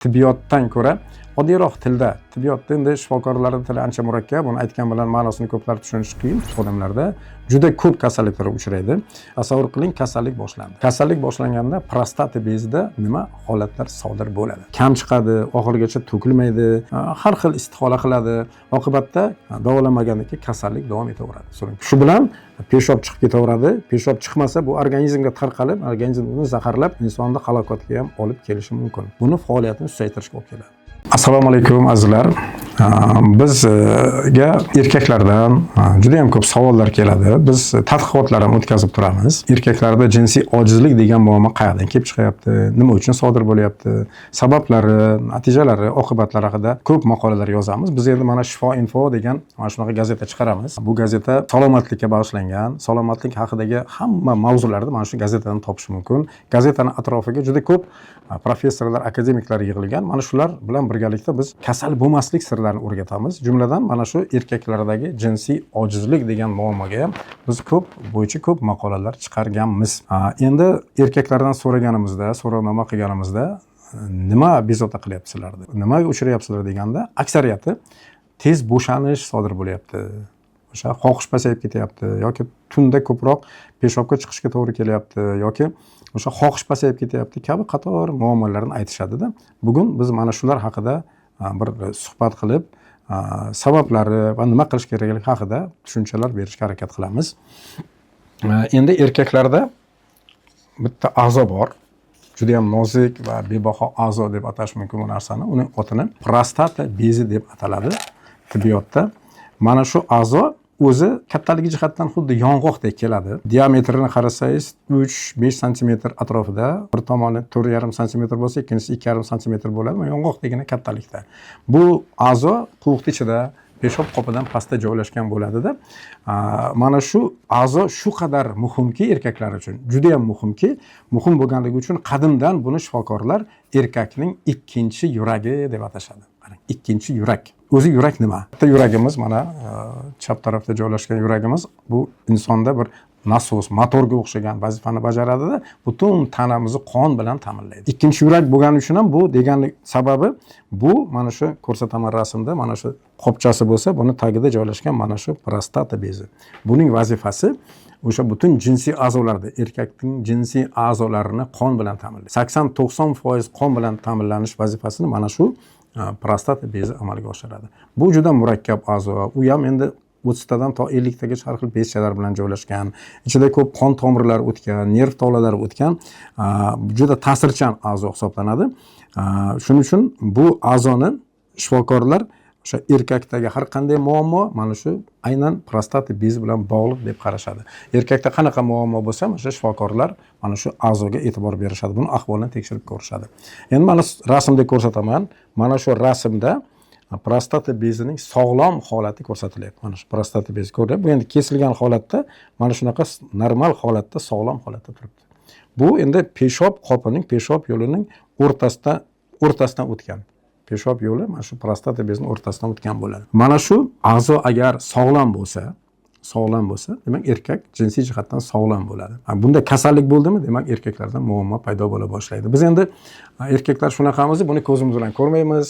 tibbiyotdan ko'ra oddiyroq tilda, tibbiyotda endi shifokorlarning tili ancha murakkab, uni aytgan bilan ma'nosini ko'plar tushunishi qiyin. Odamlarda juda ko'p kasalliklar uchraydi. Tasavvur qiling, kasallik boshlandi. Kasallik boshlanganda prostata bezida nima holatlar sodir bo'ladi? Kam chiqadi, oxirigacha to'kilmaydi, har xil istihola qiladi. Oqibatda davolanmagandan keyin kasallik davom etaveradi. Shu bilan peshob chiqib ketaveradi. Peshob chiqmasa bu organizmga tarqalib, organizmni zaharlab, insonni halokatga ham olib kelishi mumkin. Buni faoliyatini susaytirishga olib keladi. Assalomu alaykum azizlar. Bizga erkaklardan juda ham ko'p savollar keladi. Biz tadqiqotlar ham o'tkazib turamiz. Erkaklarda jinsiy ojizlik degan muammo qayerdan kelib chiqyapti? Nima uchun sodir bo'lyapti? Sabablari, natijalari, oqibatlari haqida ko'p maqolalar yozamiz. Biz endi mana Shifo Info degan mana shunaqa gazeta chiqaramiz. Bu gazeta salomatlikka bag'ishlangan. Salomatlik haqidagi hamma mavzularni mana shu gazetadan topish mumkin. Gazetaning atrofiga juda ko'p professorlar, akademiklar yig'ilgan. Mana shular bilan birgalikda biz kasal bo'lmaslik sirlarini o'rgatamiz. Jumladan mana shu erkaklardagi jinsiy ojizlik degan muammoga ham biz ko'p maqolalar chiqarganmiz. Endi erkaklardan so'rovnoma qilganimizda nima bezovta qilyapsizlar deb, nimaga uchrayapsizlar deganda aksariyati tez bo'shanish sodir bo'lyapti. O'sha xohish pasayib ketyapti yoki tunda ko'proq peshobga chiqishga to'g'ri kelyapti yoki o'sha xohish pasayib ketyapti kabi qator muammolarni aytishadi-da. Bugun biz mana shular haqida bir suhbat qilib, sabablari va nima qilish kerakligi haqida tushunchalar berishga harakat qilamiz. Endi erkaklarda bitta a'zo bor. Juda ham nozik va bebaho a'zo deb atash mumkin bu narsani. Uning otini prostata bezi deb ataladi tibbiyotda. Mana shu a'zo o'zi kattaligi jihatdan xuddi yong'oqdek keladi. Diametrini qarasangiz 3-5 sm atrofida, bir tomoni 4,5 sm bo'lsa, ikkinchisi 2,5 sm bo'ladi. Yong'oqdagina kattalikda. Bu a'zo quvuq ichida peshob qopidan pastda joylashgan bo'ladi-da. Mana shu a'zo shu qadar muhimki erkaklar uchun, juda ham muhimki, muhim bo'lganligi uchun qadimdan buni shifokorlar erkakning ikkinchi yuragi deb atashadi. Ikkinchi yurak. O'zi yurak nima? Bitta yuragimiz mana chap tarafda joylashgan yuragimiz bu insonda bir nasos, motorga o'xshagan vazifani bajaradi-da, butun tanamizni qon bilan ta'minlaydi. Ikkinchi yurak bo'lgani uchun ham bu deganlik sababi bu mana shu ko'rsataman rasmda, mana shu qopchasi bo'lsa, buni tagida joylashgan mana shu prostata bezi. Buning vazifasi o'sha butun jinsiy a'zolarda, erkakning jinsiy a'zolarini qon bilan ta'minlaydi. 80-90% qon bilan ta'minlanish vazifasini mana shu prostata bezi amalga oshiradi. Bu juda murakkab a'zo. U ham endi 30 tadan to 50 tagacha har xil bezchalar bilan joylashgan. Ichida ko'p qon tomirlari o'tgan, nerv tolalari o'tgan, juda ta'sirchan a'zo hisoblanadi. Shuning uchun bu a'zoni shifokorlar o'sha erkakdagi har qanday muammo mana shu aynan prostata bezi bilan bog'liq deb qarashadi. Erkakda qanaqa muammo bo'lsa, o'sha shifokorlar mana shu a'zoga e'tibor berishadi. Buni ahvolini tekshirib ko'rishadi. Endi mana rasmda ko'rsataman. Mana shu rasmda prostata bezining sog'lom holati ko'rsatilyapti. Mana shu prostata bezi ko'ryapsiz. Bu endi kesilgan holatda, mana shunaqa normal holatda, sog'lom holatda turibdi. Bu endi peshob qopining, peshob yo'lining o'rtasidan o'tgan. Peshob yo'li mana shu prostata bezining o'rtasidan o'tgan bo'ladi. Mana shu a'zo agar sog'lom bo'lsa, demak erkak jinsiy jihatdan sog'lom bo'ladi. Bunda kasallik bo'ldimi, demak erkaklarda muammo paydo bo'la boshlaydi. Biz endi erkaklar shunaqamiz, buni ko'zimiz bilan ko'rmaymiz,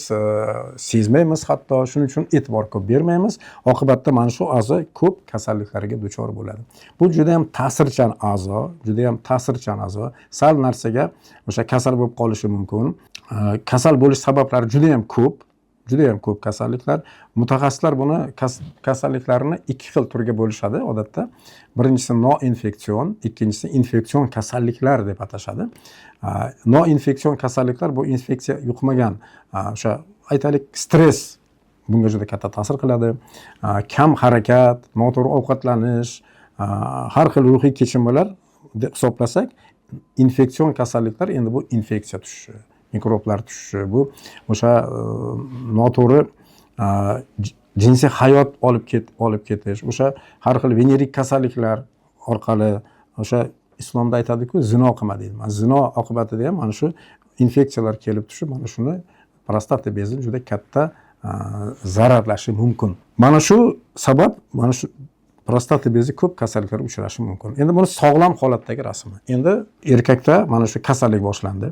sezmaymiz hatto, shuning uchun e'tibor ko'p bermaymiz. Oqibatda mana shu a'zo ko'p kasalliklarga duchor bo'ladi. Bu juda ham ta'sirchan a'zo, sal narsaga o'sha kasal bo'lib qolishi mumkin. Kasal bo'lish sabablari juda ham ko'p kasalliklar. Mutaxassislar buni kasalliklarni ikki xil turga bo'lishadi odatda. Birinchisi noinfeksion, ikkinchisi infeksion kasalliklar deb atashadi. Noinfeksion kasalliklar bu infeksiya yuqmagan, o'sha aytaylik stress bunga juda katta ta'sir qiladi. Kam harakat, noto'g'ri ovqatlanish, har xil ruhiy kechinmalar deb hisoblasak, infeksion kasalliklar endi bu infeksiya tushishi, mikroblar tushishi, bu o'sha noto'g'ri jinsiy hayot olib ketish, o'sha har xil venerik kasalliklar orqali, o'sha islomda aytadi-ku, zino qilma deydi. Zino oqibatida ham mana shu infeksiyalar kelib tushib, mana shuni prostata bezini juda katta zararlashi mumkin. Mana shu sabab, mana shu prostata bezi ko'p kasalliklarga uchrashi mumkin. Endi buni sog'lom holatdagi rasmi. Endi erkakda mana shu kasallik boshlandi.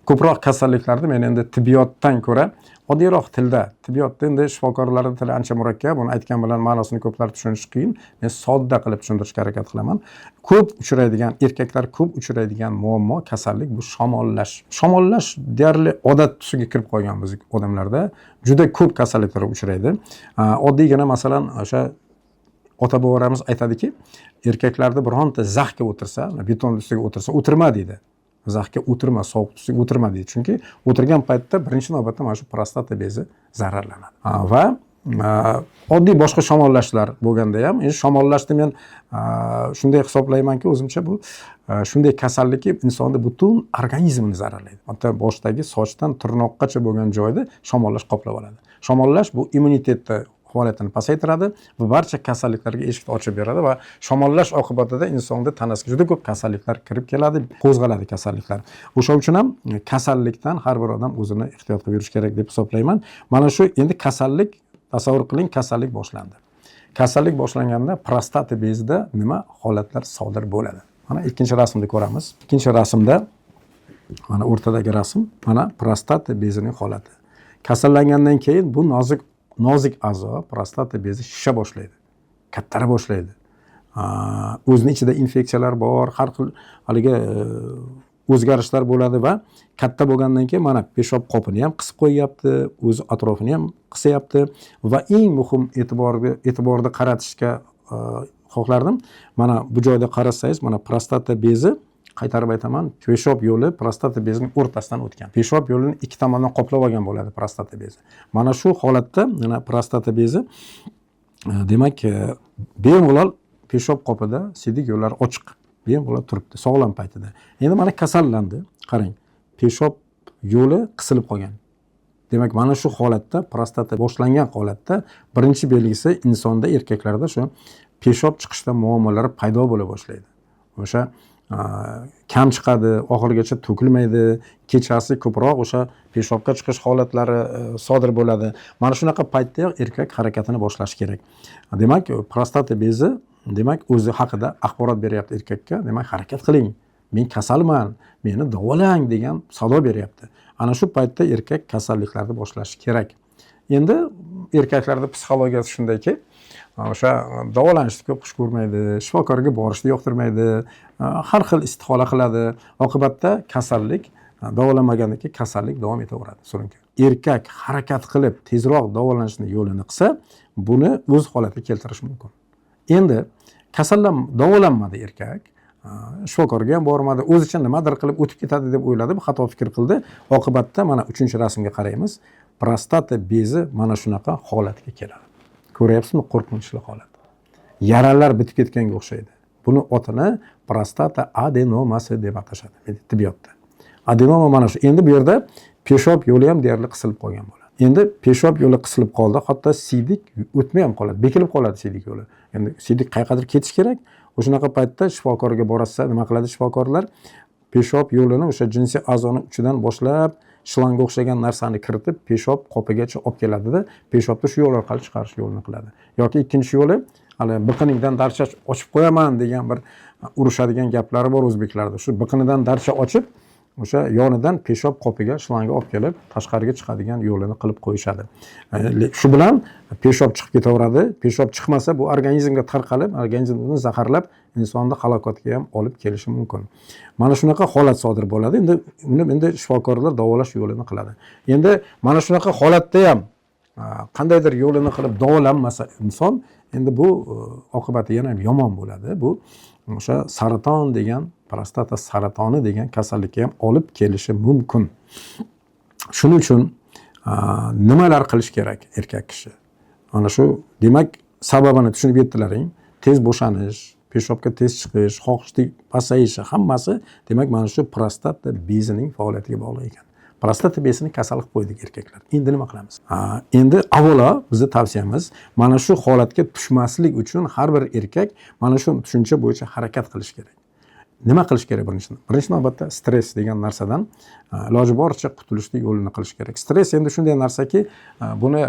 ko'proq kasalliklarni men endi tibbiyotdan ko'ra oddiyroq tilda, tibbiyotda endi shifokorlarning tili ancha murakkab, uni aytgan bilan ma'nosini ko'plar tushunishi qiyin. Men sodda qilib tushuntirishga harakat qilaman. Ko'p uchraydigan, erkaklar ko'p uchraydigan muammo, kasallik bu shamollash. Shamollash deyarli odat tusiga kirib qolgan biz odamlarda. Juda ko'p kasalliklar uchraydi. Oddiygina masalan o'sha ota-bobolarimiz aytadiki, erkaklarda bironta zaxga o'tirsa, beton ustiga o'tirsa, o'tirma deydi. Zaxga o'tirma, sovuq ustiga o'tirma deydi. Chunki o'tirgan paytda birinchi navbatda mana shu prostata bezi zararlanadi. Va oddiy boshqa shamollashlar bo'lganda ham, shamollashni men shunday hisoblaymanki, o'zimcha bu shunday kasallikki insonni butun organizmini zararlaydi. Hatto boshdagi sochdan tirnoqqacha bo'lgan joyda shamollash qoplab oladi. Shamollash bu immunitetni holatini pasaytiradi va barcha kasalliklarga eshik ochib beradi va shamollash oqibatida insonda tanasiga juda ko'p kasalliklar kirib keladi, qo'zg'aladi kasalliklar. O'sha uchun ham kasallikdan har bir odam o'zini ehtiyot qilib yurish kerak deb hisoblayman. Mana shu endi kasallik, tasavvur qiling, kasallik boshlandi. Kasallik boshlanganda prostata bezida nima holatlar sodir bo'ladi? Mana ikkinchi rasmda ko'ramiz. Ikkinchi rasmda mana o'rtadagi rasm, mana prostata bezining holati. Kasallangandan keyin bu nozik a'zo prostata bezi shisha boshlaydi, kattara boshlaydi. O'zining ichida infeksiyalar bor, har xil haligi o'zgarishlar bo'ladi va katta bo'lgandan keyin mana peshob qopini ham qisib qo'yyapti, o'z atrofini ham qisayapti va eng muhim e'tiborni qaratishga xohlardim. Mana bu joyda qarasangiz, mana prostata bezi, qaytarib aytaman, peshob yo'li prostata bezining o'rtasidan o'tgan. Peshob yo'lini ikki tomondan qoplab olgan bo'ladi prostata bezi. Mana shu holatda mana prostata bezi demak bemalol peshob qopida siydik yo'llari ochiq, bemalol turibdi sog'lom paytida. Endi mana kasallandi. Qarang, peshob yo'li qisilib qolgan. Demak, mana shu holatda, prostata boshlangan holatda birinchi belgisi insonda, erkaklarda shu peshob chiqishda muammolar paydo bo'la boshlaydi. O'sha kam chiqadi, oxirigacha to'kilmaydi, kechasi ko'proq o'sha peshobga chiqish holatlari sodir bo'ladi. Mana shunaqa paytda erkak harakatini boshlashi kerak. Demak, prostata bezi demak o'zi haqida axborot beryapti erkakka. Demak, harakat qiling. Men kasalman, meni davolang degan sado beryapti. Ana shu paytda erkak kasalliklarni boshlashi kerak. Endi erkaklarda psixologiyasi shundayki, o'sha davolanishni ko'p xush ko'rmaydi, shifokorga borishni yoqtirmaydi, har xil istihola qiladi. Oqibatda kasallik davolanmagandan keyin kasallik davom etaveradi. So'rang, erkak harakat qilib tezroq davolanishni yo'lini qilsa, buni o'z holatiga keltirish mumkin. Endi davolanmadi erkak, shifokorga ham bormadi, o'zicha nimadir qilib o'tib ketadi deb o'yladi, xato fikr qildi. Oqibatda mana 3-rasmga qaraymiz. Prostata bezi mana shunaqa holatga keladi. Ko'ryapsizmi, qo'rqinchli holat. Yaralar bitib ketganga o'xshaydi. Buni otini prostata adenomasi deb atashadi tibbiyotda. Adenoma mana shu. Endi bu yerda peshob yo'li ham deyarli qisilib qolgan bo'ladi. Endi peshob yo'li qisilib qoldi, hatto siydik o'tmay ham qoladi, bekilib qoladi siydik yo'li. Endi siydik qayergadir ketish kerak. O'shunaqa paytda shifokorga borasiz, nima qiladi shifokorlar? Peshob yo'lini o'sha jinsiy a'zoni uchidan boshlab shlanga o'xshagan narsani kiritib, peshob qopigacha olib keladida, peshobni shu yo'l orqali chiqarish yo'lini qiladi. Yoki ikkinchi yo'li, hali biqiningdan darcha ochib qo'yaman degan bir urushadigan gaplari bor o'zbeklarda. Shu biqinidan darcha ochib, o'sha yonidan peshob qopiga shlanga olib kelib, tashqariga chiqadigan yo'lini qilib qo'yishadi. Shu bilan peshob chiqib ketaveradi. Peshob chiqmasa, bu organizmga tarqalib, organizmni zaharlab, insonni halokatga ham olib kelishi mumkin. Mana shunaqa holat sodir bo'ladi. Endi shifokorlar davolash yo'lini qiladi. Endi mana shunaqa holatda ham qandaydir yo'lini qilib davolanmasa inson, endi bu oqibati yana yomon bo'ladi. Bu o'sha saraton degan, prostata saratoni degan kasallikka ham olib kelishi mumkin. Shuning uchun nimalar qilish kerak erkak kishi? Mana shu, demak, sababini tushunib yetdilaring. Tez bo'shanish, peshobga tez chiqish, xohishlik pasayishi, hammasi demak mana shu prostata bezining faoliyatiga bog'liq ekan. Prostata bezini kasal qilib qo'ydik erkaklar. Endi nima qilamiz? Endi avvalo bizning tavsiyamiz mana shu holatga tushmaslik uchun har bir erkak mana shu tushuncha bo'yicha harakat qilish kerak. Nima qilish kerak birinchidan? Birinchi navbatda stress degan narsadan iloji boricha qutulishni yo'lini qilish kerak. Stress endi shunday narsaki, buni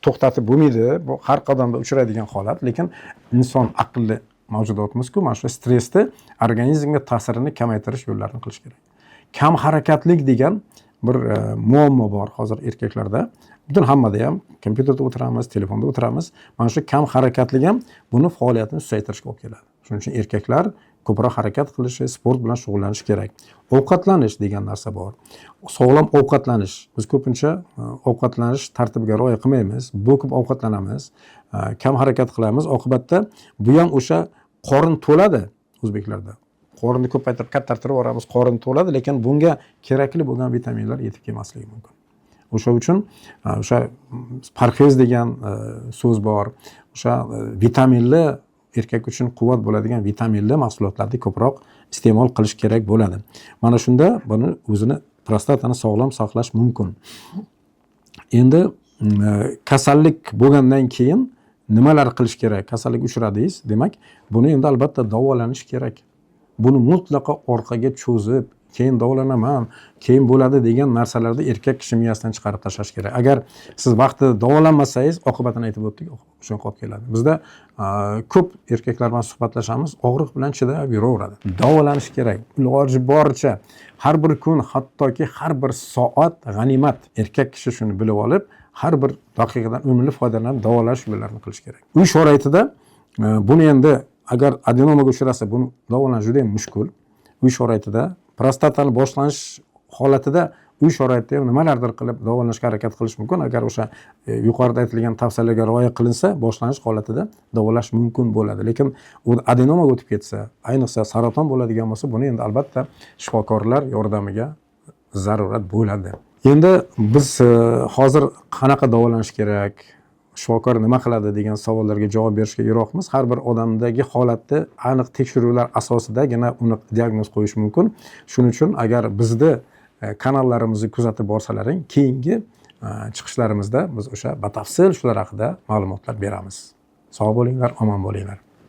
to'xtatib bo'lmaydi. Bu har qadamda uchraydigan holat, lekin inson aqlli mavjudotmiz-ku, mana shu stressni organizmga ta'sirini kamaytirish yo'llarini qilish kerak. kam harakatlik degan bir muammo bor hozir erkaklarda. Butun hammada ham kompyuterda o'tiramiz, telefonda o'tiramiz. Mana shu kam harakatlik ham buni faoliyatini susaytirishga olib keladi. Shuning uchun erkaklar ko'proq harakat qilishi, sport bilan shug'ullanish kerak. Ovqatlanish degan narsa bor. Sog'lom ovqatlanish. Biz ko'pincha ovqatlanish tartibiga rioya qilmaymiz, bo'kib ovqatlanamiz, kam harakat qilamiz. Oqibatda bu ham o'sha qorin to'ladi o'zbeklarda. Qorinni ko'paytirib kattartirib yuboramiz, qorin to'ladi, lekin bunga kerakli bo'lgan vitaminlar yetib kelmasligi mumkin. O'sha uchun o'sha parhez degan so'z bor. O'sha vitaminli erkak uchun quvvat bo'ladigan vitaminli mahsulotlarni ko'proq iste'mol qilish kerak bo'ladi. Mana shunda buni o'zini prostatani sog'lom saqlash mumkin. Endi kasallik bo'lgandan keyin nimalar qilish kerak? Kasallik uchradingiz, demak, buni endi albatta davolanish kerak. Buni mutlaqo orqaga cho'zib, keyin davolanaman, keyin bo'ladi degan narsalarni erkak kishi miyasidan chiqarib tashlash kerak. Agar siz vaqtida davolanmasangiz, oqibatini aytib o'tdik, shunga olib keladi. Bizda ko'p erkaklar bilan suhbatlashamiz, og'riq bilan chidab yuraveradi. Davolanish kerak. Iloji boricha har bir kun, hattoki har bir soat g'animat. Erkak kishi shuni bilib olib, har bir daqiqadan unumli foydalanib davolash yo'llarini qilish kerak. Uy sharoitida buni endi agar adenomaga uchrasa, buni davolanish juda ham mushkul. Uy sharoitida prostatani boshlanish holatida uy sharoitida ham nimalardir qilib davolanishga harakat qilish mumkin. Agar o'sha yuqorida aytilgan tavsiyalarga rioya qilinsa, boshlanish holatida davolash mumkin bo'ladi. Lekin u adenomaga o'tib ketsa, ayniqsa saraton bo'ladigan bo'lsa, buni endi albatta shifokorlar yordamiga zarurat bo'ladi. Endi biz hozir qanaqa davolanish kerak, shifokor nima qiladi degan savollarga javob berishga yiroqmiz. Har bir odamdagi holatni aniq tekshiruvlar asosidagina uni diagnoz qo'yish mumkin. Shuning uchun agar bizni kanallarimizni kuzatib borsalaring, keyingi chiqishlarimizda biz o'sha batafsil shular haqida ma'lumotlar beramiz. Sog' bo'linglar, omon bo'linglar.